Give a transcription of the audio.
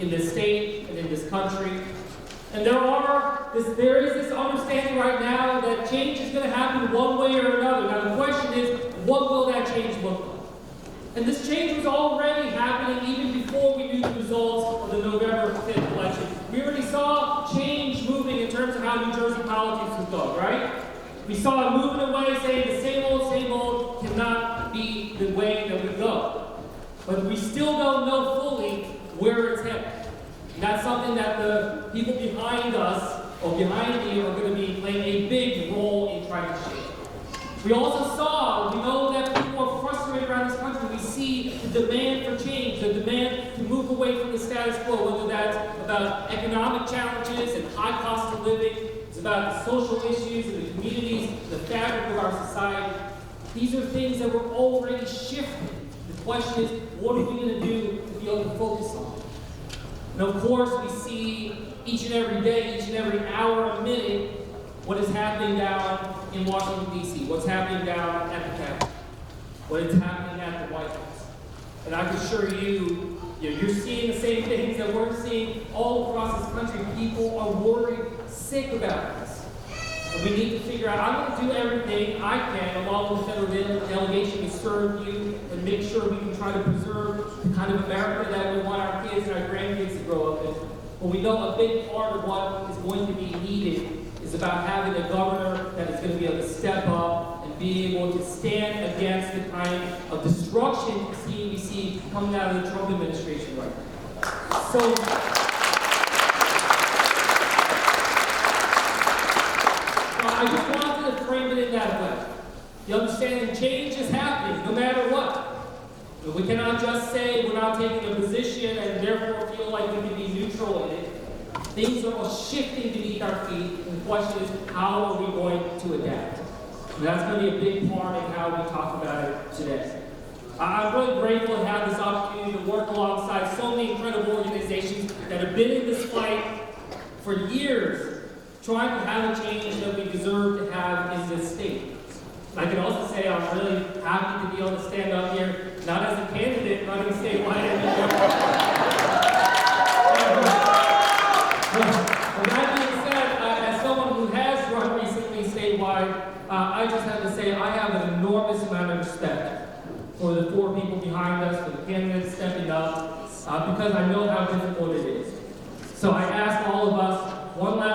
in this state and in this country. And there is this understanding right now that change is going to happen one way or another. Now the question is, what will that change look like? And this change was already happening even before we knew the results of the November 5th election. We already saw change moving in terms of how New Jersey politics was going, right? We saw it moving away, saying the same old cannot be the way that we go. But we still don't know fully where it's headed. And that's something that the people behind us, or behind me, are going to be playing a big role in trying to shape. We also know that people are frustrated around this country. We see the demand for change, the demand to move away from the status quo, whether that's about economic challenges and high cost of living, it's about the social issues and the communities, the fabric of our society. These are things that we're already shifting. The question is, what are we going to do to be able to focus on? And of course, we see each and every day, each and every hour and minute, what is happening down in Washington, D.C., what's happening down at the Capitol, what is happening at the White House. And I can assure you, you're seeing the same things that we're seeing all across this country. People are worried, sick about this. And we need to figure out, I'm going to do everything I can, along with the federal delegation, to serve you and make sure we can try to preserve the kind of America that we want our kids and our grandkids to grow up in. But we know a big part of what is going to be needed is about having a governor that is going to be able to step up and be able to stand against the kind of destruction we see coming out of the Trump administration right now. So, I just wanted to frame it in that way. You understand change is happening no matter what. We cannot just say we're not taking a position and therefore feel like we can be neutral in it. Things are all shifting beneath our feet, and the question is, how are we going to adapt? And that's going to be a big part of how we talk about it today. I'm really grateful to have this opportunity to work alongside so many incredible organizations that have been in this fight for years, trying to have a change that we deserve to have in this state. And I can also say I'm really happy to be able to stand up here, not as a candidate running statewide anymore. With that being said, as someone who has run recently statewide, I just have to say I have an enormous amount of respect for the four people behind us, for the candidates stepping up, because I know how difficult it is. So I ask all of us one last